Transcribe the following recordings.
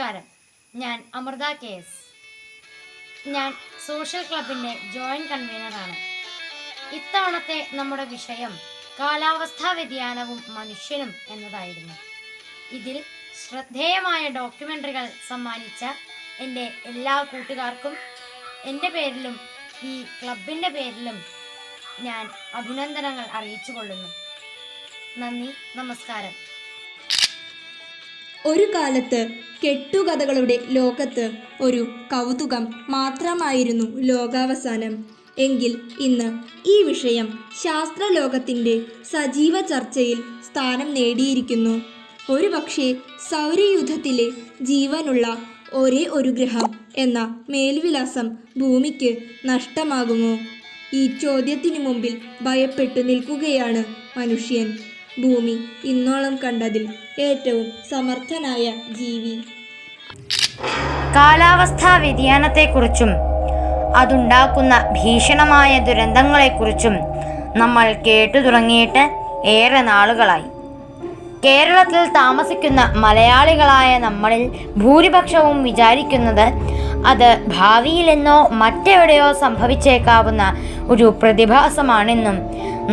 നമസ്കാരം. ഞാൻ അമൃത KS. ഞാൻ സോഷ്യൽ ക്ലബിൻ്റെ ജോയിൻറ്റ് കൺവീനറാണ്. ഇത്തവണത്തെ നമ്മുടെ വിഷയം കാലാവസ്ഥാ വ്യതിയാനവും മനുഷ്യനും എന്നതായിരുന്നു. ഇതിൽ ശ്രദ്ധേയമായ ഡോക്യുമെൻ്ററികൾ സമ്മാനിച്ച എൻ്റെ എല്ലാ കൂട്ടുകാർക്കും എൻ്റെ പേരിലും ഈ ക്ലബിൻ്റെ പേരിലും ഞാൻ അഭിനന്ദനങ്ങൾ അറിയിച്ചു കൊള്ളുന്നു. നന്ദി, നമസ്കാരം. ഒരു കാലത്ത് കെട്ടുകഥകളുടെ ലോകത്ത് ഒരു കൗതുകം മാത്രമായിരുന്നു ലോകാവസാനം. എങ്കിൽ ഇന്ന് ഈ വിഷയം ശാസ്ത്രലോകത്തിൻ്റെ സജീവ ചർച്ചയിൽ സ്ഥാനം നേടിയിരിക്കുന്നു. ഒരുപക്ഷെ സൗരയൂഥത്തിലെ ജീവനുള്ള ഒരേ ഒരു ഗ്രഹം എന്ന മേൽവിലാസം ഭൂമിക്ക് നഷ്ടമാകുമോ? ഈ ചോദ്യത്തിനു മുമ്പിൽ ഭയപ്പെട്ടു നിൽക്കുകയാണ് മനുഷ്യൻ. ഭൂമി ഇന്നോളം കണ്ടതിൽ ഏറ്റവും സമർത്ഥനായ ജീവി. കാലാവസ്ഥാ വ്യതിയാനത്തെക്കുറിച്ചും അതുണ്ടാക്കുന്ന ഭീഷണമായ ദുരന്തങ്ങളെക്കുറിച്ചും നമ്മൾ കേട്ടു തുടങ്ങിയിട്ട് ഏറെ നാളുകളായി. കേരളത്തിൽ താമസിക്കുന്ന മലയാളികളായ നമ്മളിൽ ഭൂരിപക്ഷവും വിചാരിക്കുന്നത് അത് ഭാവിയിലെന്നോ മറ്റെവിടെയോ സംഭവിച്ചേക്കാവുന്ന ഒരു പ്രതിഭാസമാണെന്നും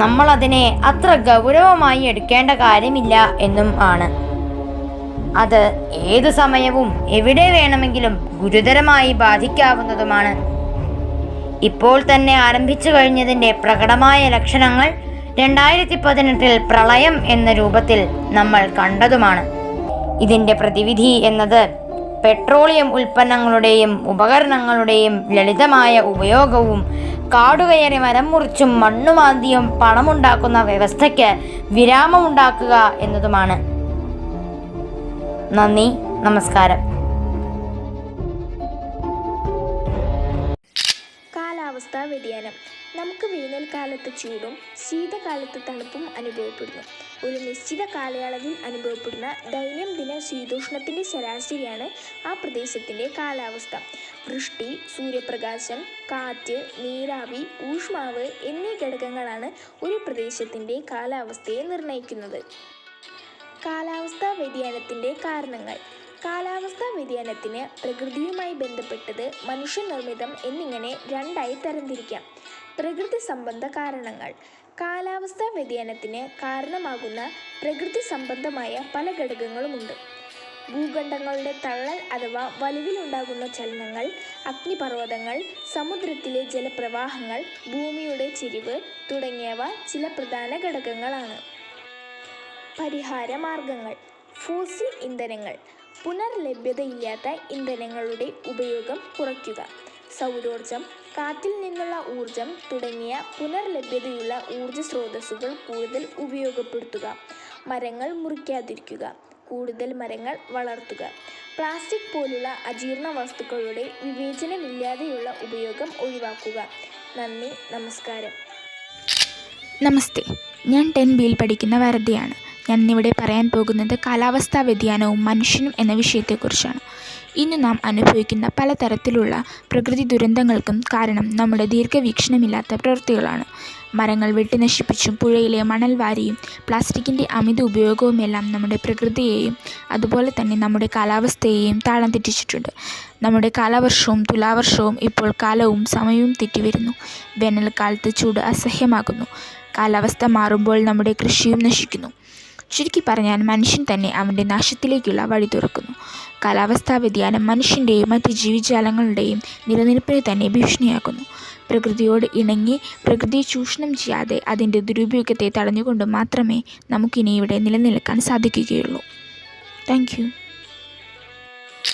നമ്മളതിനെ അത്ര ഗൗരവമായി എടുക്കേണ്ട കാര്യമില്ല എന്നും ആണ്. അത് ഏതു സമയവും എവിടെ വേണമെങ്കിലും ഗുരുതരമായി ബാധിക്കാവുന്നതുമാണ്. ഇപ്പോൾ തന്നെ ആരംഭിച്ചു കഴിഞ്ഞതിൻ്റെ പ്രകടമായ ലക്ഷണങ്ങൾ 2018 പ്രളയം എന്ന രൂപത്തിൽ നമ്മൾ കണ്ടതുമാണ്. ഇതിൻ്റെ പ്രതിവിധി എന്നത് പെട്രോളിയം ഉൽപ്പന്നങ്ങളുടെയും ഉപകരണങ്ങളുടെയും ലളിതമായ ഉപയോഗവും കാടുകയറി മരം മുറിച്ചും മണ്ണുമാന്തിയും പണമുണ്ടാക്കുന്ന വ്യവസ്ഥയ്ക്ക് വിരാമമുണ്ടാക്കുക എന്നതുമാണ്. നന്ദി, നമസ്കാരം. കാലാവസ്ഥാ വ്യതിയാനം. നമുക്ക് വേനൽക്കാലത്ത് ചൂടും ശീതകാലത്ത് തണുപ്പും അനുഭവപ്പെടുന്നു. ഒരു നിശ്ചിത കാലയളവിൽ അനുഭവപ്പെടുന്ന ദൈനംദിന ശീതോഷ്ണത്തിൻ്റെ ശരാശരിയാണ് ആ പ്രദേശത്തിൻ്റെ കാലാവസ്ഥ. വൃഷ്ടി, സൂര്യപ്രകാശം, കാറ്റ്, നീരാവി, ഊഷ്മാവ് എന്നീ ഘടകങ്ങളാണ് ഒരു പ്രദേശത്തിൻ്റെ കാലാവസ്ഥയെ നിർണ്ണയിക്കുന്നത്. കാലാവസ്ഥാ വ്യതിയാനത്തിൻ്റെ കാരണങ്ങൾ. കാലാവസ്ഥാ വ്യതിയാനത്തിന് പ്രകൃതിയുമായി ബന്ധപ്പെട്ടത്, മനുഷ്യനിർമ്മിതം എന്നിങ്ങനെ രണ്ടായി തരംതിരിക്കാം. പ്രകൃതി സംബന്ധ കാരണങ്ങൾ. കാലാവസ്ഥാ വ്യതിയാനത്തിന് കാരണമാകുന്ന പ്രകൃതി സംബന്ധമായ പല ഘടകങ്ങളുമുണ്ട്. ഭൂഖണ്ഡങ്ങളുടെ തള്ളൽ അഥവാ വലിവിലുണ്ടാകുന്ന ചലനങ്ങൾ, അഗ്നിപർവ്വതങ്ങൾ, സമുദ്രത്തിലെ ജലപ്രവാഹങ്ങൾ, ഭൂമിയുടെ ചെരിവ് തുടങ്ങിയവ ചില പ്രധാന ഘടകങ്ങളാണ്. പരിഹാര മാർഗങ്ങൾ. ഫോസിൽ ഇന്ധനങ്ങൾ. പുനർലഭ്യതയില്ലാത്ത ഇന്ധനങ്ങളുടെ ഉപയോഗം കുറയ്ക്കുക. സൗരോർജം, കാറ്റിൽ നിന്നുള്ള ഊർജം തുടങ്ങിയ പുനർലഭ്യതയുള്ള ഊർജ സ്രോതസ്സുകൾ കൂടുതൽ ഉപയോഗപ്പെടുത്തുക. മരങ്ങൾ മുറിക്കാതിരിക്കുക. കൂടുതൽ മരങ്ങൾ വളർത്തുക. പ്ലാസ്റ്റിക് പോലുള്ള അജീർണ വസ്തുക്കളുടെ വിവേചനമില്ലാതെയുള്ള ഉപയോഗം ഒഴിവാക്കുക. നന്ദി, നമസ്കാരം. നമസ്തേ, ഞാൻ 10Bയിൽ പഠിക്കുന്ന വരദയാണ്. ഞാൻ ഇന്നിവിടെ പറയാൻ പോകുന്നത് കാലാവസ്ഥാ വ്യതിയാനവും മനുഷ്യനും എന്ന വിഷയത്തെക്കുറിച്ചാണ്. ഇന്ന് നാം അനുഭവിക്കുന്ന പലതരത്തിലുള്ള പ്രകൃതി ദുരന്തങ്ങൾക്കും കാരണം നമ്മുടെ ദീർഘവീക്ഷണമില്ലാത്ത പ്രവൃത്തികളാണ്. മരങ്ങൾ വെട്ടി നശിപ്പിച്ചും പുഴയിലെ മണൽ വാരിയും പ്ലാസ്റ്റിക്കിൻ്റെ അമിത ഉപയോഗവുമെല്ലാം നമ്മുടെ പ്രകൃതിയെയും അതുപോലെ തന്നെ നമ്മുടെ കാലാവസ്ഥയെയും താളം തെറ്റിച്ചിട്ടുണ്ട്. നമ്മുടെ കാലവർഷവും തുലാവർഷവും ഇപ്പോൾ കാലവും സമയവും തെറ്റിവരുന്നു. വേനൽക്കാലത്ത് ചൂട് അസഹ്യമാകുന്നു. കാലാവസ്ഥ മാറുമ്പോൾ നമ്മുടെ കൃഷിയും നശിക്കുന്നു. ചുരുക്കി പറഞ്ഞാൽ മനുഷ്യൻ തന്നെ അവൻ്റെ നാശത്തിലേക്കുള്ള വഴി തുറക്കുന്നു. കാലാവസ്ഥാ വ്യതിയാനം മനുഷ്യൻ്റെയും മറ്റ് ജീവജാലങ്ങളുടെയും നിലനിൽപ്പിനെ തന്നെ ഭീഷണിയാക്കുന്നു. പ്രകൃതിയോട് ഇണങ്ങി പ്രകൃതിയെ ചൂഷണം ചെയ്യാതെ അതിൻ്റെ ദുരുപയോഗത്തെ തടഞ്ഞുകൊണ്ട് മാത്രമേ നമുക്കിനി ഇവിടെ നിലനിൽക്കാൻ സാധിക്കുകയുള്ളൂ. Thank you.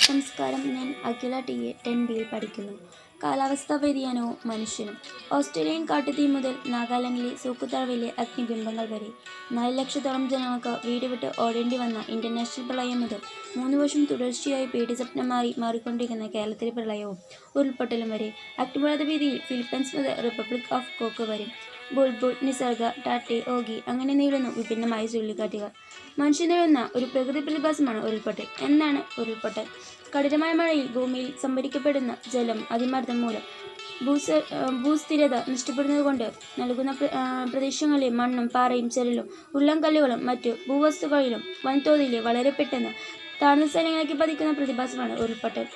നമസ്കാരം, ഞാൻ അഖില TA 10Bയിൽ പഠിക്കുന്നു. കാലാവസ്ഥാ വ്യതിയാനവും മനുഷ്യനും. ഓസ്ട്രേലിയൻ കാട്ടുതീ മുതൽ നാഗാലാൻഡിലെ സൂക്കുതാഴ്വയിലെ അഗ്നിബിംബങ്ങൾ വരെ 4 ലക്ഷത്തോളം ജനങ്ങൾക്ക് വീട് വിട്ട് ഓടേണ്ടി വന്ന ഇൻ്റർനാഷണൽ പ്രളയം മുതൽ 3 വർഷം തുടർച്ചയായി പേടിസ്വപ്നമായി മാറിക്കൊണ്ടിരിക്കുന്ന കേരളത്തിലെ പ്രളയവും ഉരുൾപൊട്ടലും വരെ, അഗ്നിപർവ്വതഭീതിയിൽ ഫിലിപ്പൈൻസ് മുതൽ റിപ്പബ്ലിക് ഓഫ് കോക്കോ വരെ, ബുൾബുൾ, നിസർഗ, ടാറ്റെ, ഓഗി അങ്ങനെ നീളുന്നു വിഭിന്നമായ ചുഴലിക്കാറ്റുകൾ. മനുഷ്യൻ നേടുന്ന ഒരു പ്രകൃതി പ്രതിഭാസമാണ് ഉരുൾപൊട്ടൽ. എന്താണ് ഉരുൾപൊട്ടൽ? കഠിനമായ മഴയിൽ ഭൂമിയിൽ സംഭരിക്കപ്പെടുന്ന ജലം അതിമർദ്ദം മൂലം ഭൂസ്ഥിരത നഷ്ടപ്പെടുന്നതുകൊണ്ട് നൽകുന്ന പ്രദേശങ്ങളിലെ മണ്ണും പാറയും ചരലും ഉരുളൻകല്ലുകളും മറ്റു ഭൂവസ്തുക്കളിലും വൻതോതിൽ വളരെ പെട്ടെന്ന് താഴ്ന്ന സ്ഥലങ്ങളിലേക്ക് പതിക്കുന്ന പ്രതിഭാസമാണ് ഉരുൾപൊട്ടൽ.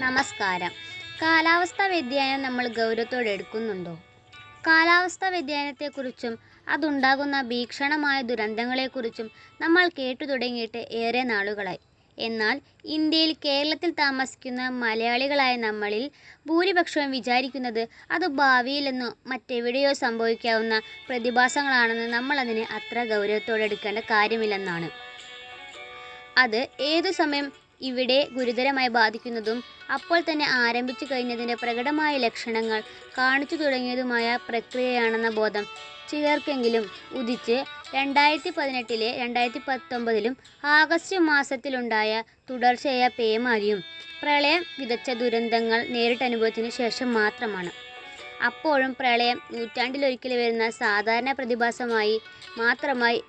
നമസ്കാരം. കാലാവസ്ഥാ വ്യതിയാനം നമ്മൾ ഗൗരവത്തോടെ എടുക്കുന്നുണ്ടോ? കാലാവസ്ഥാ വ്യതിയാനത്തെക്കുറിച്ചും അതുണ്ടാകുന്ന ഭീഷണമായ ദുരന്തങ്ങളെക്കുറിച്ചും നമ്മൾ കേട്ടു തുടങ്ങിയിട്ട് ഏറെ നാളുകളായി. എന്നാൽ ഇന്ത്യയിൽ കേരളത്തിൽ താമസിക്കുന്ന മലയാളികളായ നമ്മളിൽ ഭൂരിപക്ഷവും വിചാരിക്കുന്നത് അത് ഭാവിയിലെന്നോ മറ്റെവിടെയോ സംഭവിക്കാവുന്ന പ്രതിഭാസങ്ങളാണെന്ന് നമ്മളതിനെ അത്ര ഗൗരവത്തോടെ എടുക്കേണ്ട കാര്യമില്ലെന്നാണ്. അത് ഏതു സമയം ഇവിടെ ഗുരുതരമായി ബാധിക്കുന്നതും അപ്പോൾ തന്നെ ആരംഭിച്ചു കഴിഞ്ഞതിൻ്റെ പ്രകടമായ ലക്ഷണങ്ങൾ കാണിച്ചു തുടങ്ങിയതുമായ പ്രക്രിയയാണെന്ന ബോധം ചിലർക്കെങ്കിലും ഉദിച്ച് 2018 2019 ആഗസ്റ്റ് മാസത്തിലുണ്ടായ തുടർച്ചയായ പേമാരിയും പ്രളയം വിതച്ച ദുരന്തങ്ങൾ നേരിട്ടനുഭവത്തിന് ശേഷം മാത്രമാണ്. അപ്പോഴും പ്രളയം നൂറ്റാണ്ടിലൊരിക്കൽ വരുന്ന സാധാരണ പ്രതിഭാസമായി മാത്രമായി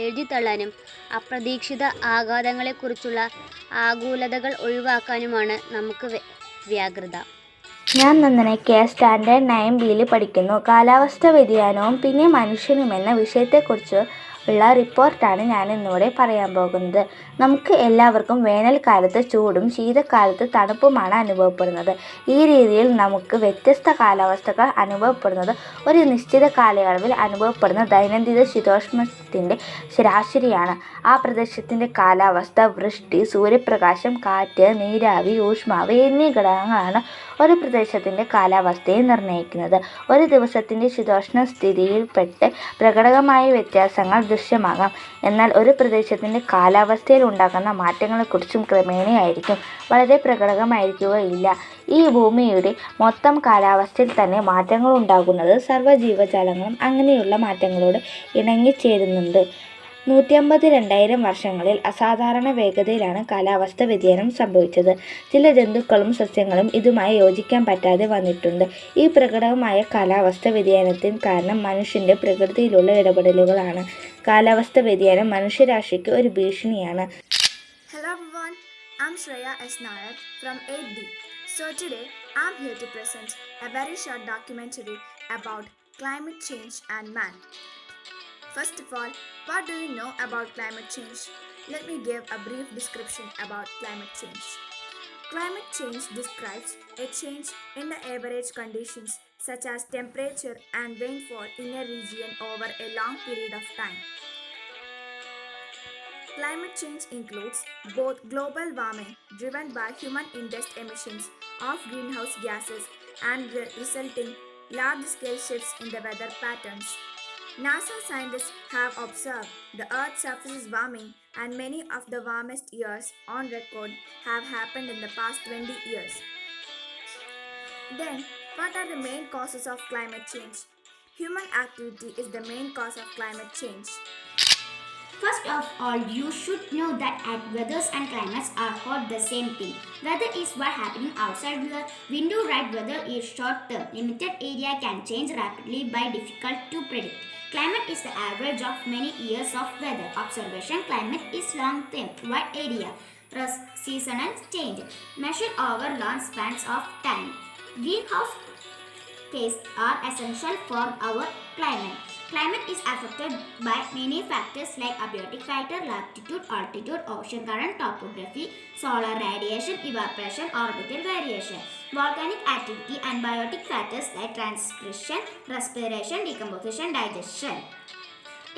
എഴുതിത്തള്ളാനും അപ്രതീക്ഷിത ആഘാതങ്ങളെക്കുറിച്ചുള്ള ആകുലതകൾ ഒഴിവാക്കാനുമാണ് നമുക്ക് വ്യാഗ്രത. ഞാൻ നന്ദന കെ സ്റ്റാൻഡേർഡ് 9Bയിൽ പഠിക്കുന്നു. കാലാവസ്ഥാ വ്യതിയാനവും പിന്നെ മനുഷ്യനും എന്ന വിഷയത്തെക്കുറിച്ച് ഉള്ള റിപ്പോർട്ടാണ് ഞാൻ ഇന്നിവിടെ പറയാൻ പോകുന്നത്. നമുക്ക് എല്ലാവർക്കും വേനൽക്കാലത്ത് ചൂടും ശീതകാലത്ത് തണുപ്പുമാണ് അനുഭവപ്പെടുന്നത്. ഈ രീതിയിൽ നമുക്ക് വ്യത്യസ്ത കാലാവസ്ഥകൾ അനുഭവപ്പെടുന്നത് ഒരു നിശ്ചിത കാലയളവിൽ അനുഭവപ്പെടുന്ന ദൈനംദിന ശീതോഷ്ണത്തിൻ്റെ ശരാശരിയാണ്. ആ പ്രദേശത്തിൻ്റെ കാലാവസ്ഥ, വൃഷ്ടി, സൂര്യപ്രകാശം, കാറ്റ്, നീരാവി, ഊഷ്മാവ് എന്നീ ഘടകങ്ങളാണ് ഒരു പ്രദേശത്തിൻ്റെ കാലാവസ്ഥയെ നിർണ്ണയിക്കുന്നത്. ഒരു ദിവസത്തിൻ്റെ ശീതോഷ്ണ സ്ഥിതിയിൽപ്പെട്ട് പ്രകടമായ വ്യത്യാസങ്ങൾ ദൃശ്യമാകാം. എന്നാൽ ഒരു പ്രദേശത്തിൻ്റെ കാലാവസ്ഥയിൽ ഉണ്ടാകുന്ന മാറ്റങ്ങളെക്കുറിച്ചും ക്രമേണയായിരിക്കും, വളരെ പ്രകടമായിരിക്കുകയില്ല. ഈ ഭൂമിയുടെ മൊത്തം കാലാവസ്ഥയിൽ തന്നെ മാറ്റങ്ങൾ ഉണ്ടാകുന്നത് സർവ്വജീവജാലങ്ങളും അങ്ങനെയുള്ള മാറ്റങ്ങളോട് ഇണങ്ങിച്ചേരുന്നുണ്ട്. 150-2000 വർഷങ്ങളിൽ അസാധാരണ വേഗതയിലാണ് കാലാവസ്ഥ വ്യതിയാനം സംഭവിച്ചത്. ചില ജന്തുക്കളും സസ്യങ്ങളും ഇതുമായി യോജിക്കാൻ പറ്റാതെ വന്നിട്ടുണ്ട്. ഈ പ്രകടമായ കാലാവസ്ഥ വ്യതിയാനത്തിന് കാരണം മനുഷ്യൻ്റെ പ്രകൃതിയിലുള്ള ഇടപെടലുകളാണ്. കാലാവസ്ഥ വ്യതിയാനം മനുഷ്യരാശിക്ക് ഒരു ഭീഷണിയാണ്. Hello everyone, I'm Shreya S. Nayak from 8D. So today I'm here to present a very short documentary about climate change and man. First of all, what do you know about climate change? Let me give a brief description about climate change. Climate change describes a change in the average conditions such as temperature and rainfall in a region over a long period of time. Climate change includes both global warming driven by human-induced emissions of greenhouse gases and the resulting large-scale shifts in the weather patterns. NASA scientists have observed the Earth's surface warming, and many of the warmest years on record have happened in the past 20 years. Then, what are the main causes of climate change? Human activity is the main cause of climate change. First of all, you should know that weathers and climates are not the same thing. Weather is what happening outside here. We know right weather is short term. Limited area can change rapidly by difficult to predict. Climate is the average of many years of weather observation. Climate is long term, wide area, seasonal change, measured over long spans of time. Greenhouse gases are essential for our climate. Climate is affected by many factors like abiotic factor, latitude, altitude, ocean current, topography, solar radiation, evaporation, orbital variation, volcanic activity, and biotic factors like transpiration, respiration, decomposition, digestion.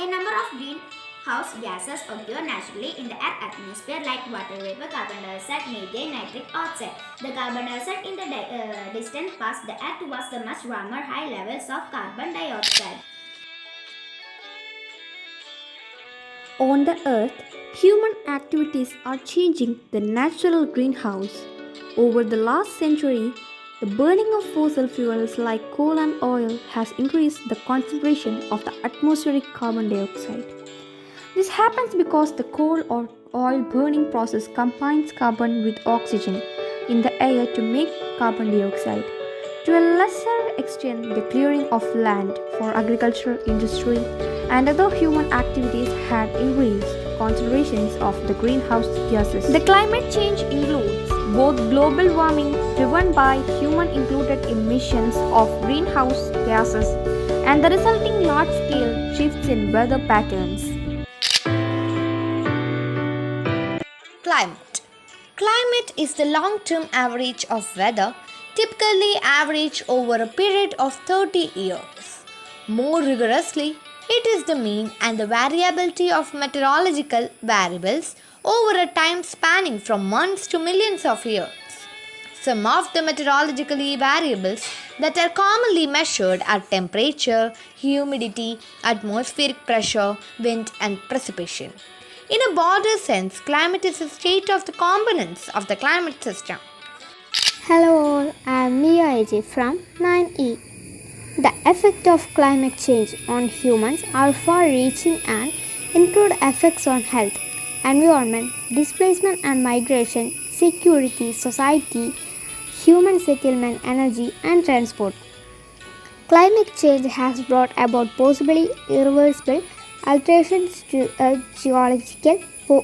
A number of greenhouse gases occur naturally in the Earth's atmosphere like water vapor, carbon dioxide, methane, nitric oxide. The carbon dioxide in the distant past, the Earth was the much warmer, high levels of carbon dioxide. On the earth, human activities are changing the natural greenhouse. Over the last century, the burning of fossil fuels like coal and oil has increased the concentration of the atmospheric carbon dioxide. This happens because the coal or oil burning process combines carbon with oxygen in the air to make carbon dioxide. To a lesser extent, the clearing of land for agricultural industry and other human activities had increased concentrations of the greenhouse gases. The climate change includes both global warming driven by human-included emissions of greenhouse gases and the resulting large-scale shifts in weather patterns. Climate. Climate is the long-term average of weather, typically average over a period of 30 years. More rigorously, it is the mean and the variability of meteorological variables over a time spanning from months to millions of years. Some of the meteorological variables that are commonly measured are temperature, humidity, atmospheric pressure, wind, and precipitation. In a broader sense, climate is a state of the components of the climate system. Hello all, I am Mia AJ from 9E. The effect of climate change on humans are far-reaching and include effects on health, environment, displacement and migration, security, society, human settlement, energy and transport. Climate change has brought about possibly irreversible alterations to a geological,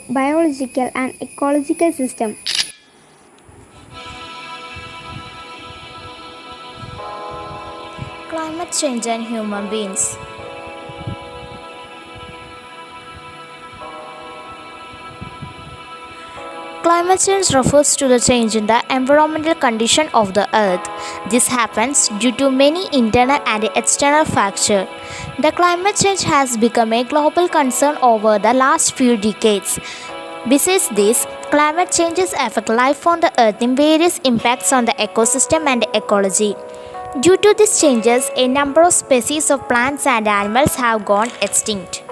biological and ecological system. Climate change and human beings. Climate change refers to the change in the environmental condition of the earth. This happens due to many internal and external factors. The climate change has become a global concern over the last few decades. Besides this, climate changes affect life on the earth in various impacts on the ecosystem and ecology. Due to these changes, a number of species of plants and animals have gone extinct.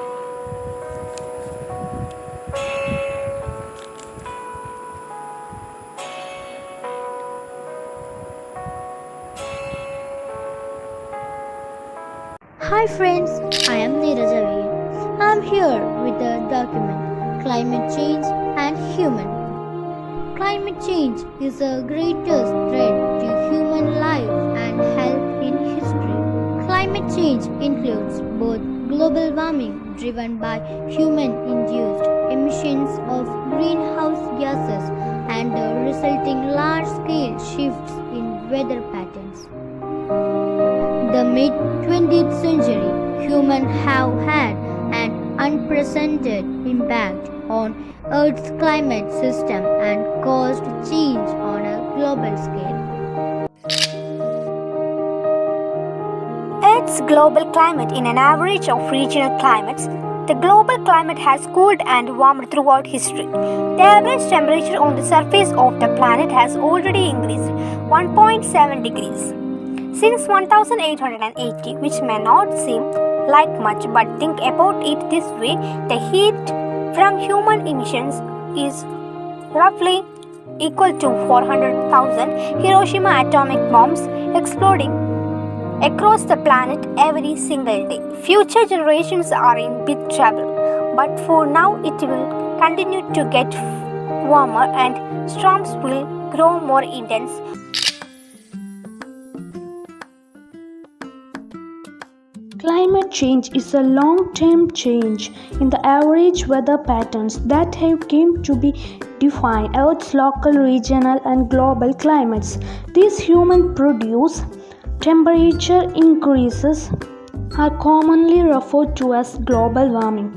Hi friends, I am Neeraj Avi. I am here with the document Climate Change and Human. Climate change is the greatest threat to human life and health in history. Climate change includes both global warming driven by human-induced emissions of greenhouse gases and the resulting large-scale shifts in weather patterns. The mid-20th century, humans have had an unprecedented impact on Earth's climate system and caused change on a global scale. Earth's global climate in an average of regional climates, the global climate has cooled and warmed throughout history. The average temperature on the surface of the planet has already increased 1.7 degrees since 1880, which may not seem like much, but think about it this way: the heat from human emissions is roughly equal to 400,000 Hiroshima atomic bombs exploding across the planet every single day. Future generations are in big trouble, but for now it will continue to get warmer and storms will grow more intense. Climate change is a long-term change in the average weather patterns that have come to be define Earth's local, regional and global climates. These human-produced temperature increases are commonly referred to as global warming.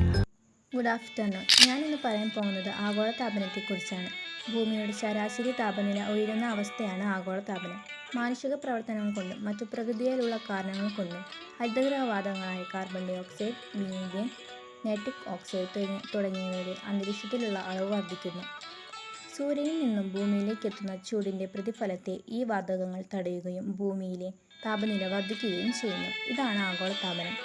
Good afternoon. ഞാനിന്ന് പറയാൻ പോകുന്നത് ആഗോളതാപനത്തെക്കുറിച്ചാണ്. ഭൂമിയുടെ ശരാശരി താപനില ഉയരുന്ന അവസ്ഥയാണ് ആഗോളതാപനം. മാനുഷിക പ്രവർത്തനങ്ങൾ കൊണ്ടും മറ്റു പ്രകൃതിയിലുള്ള കാരണങ്ങൾ കൊണ്ടും ഹരിതഗൃഹവാതകങ്ങളായ carbon dioxide, methane, nitric oxide തുടങ്ങിയവയുടെ അന്തരീക്ഷത്തിലുള്ള അളവ് വർദ്ധിക്കുന്നു. സൂര്യനിൽ നിന്നും ഭൂമിയിലേക്ക് എത്തുന്ന ചൂടിൻ്റെ പ്രതിഫലത്തെ ഈ വാതകങ്ങൾ തടയുകയും ഭൂമിയിലെ താപനില വർദ്ധിക്കുകയും ചെയ്യുന്നു. ഇതാണ് ആഗോളതാപനം.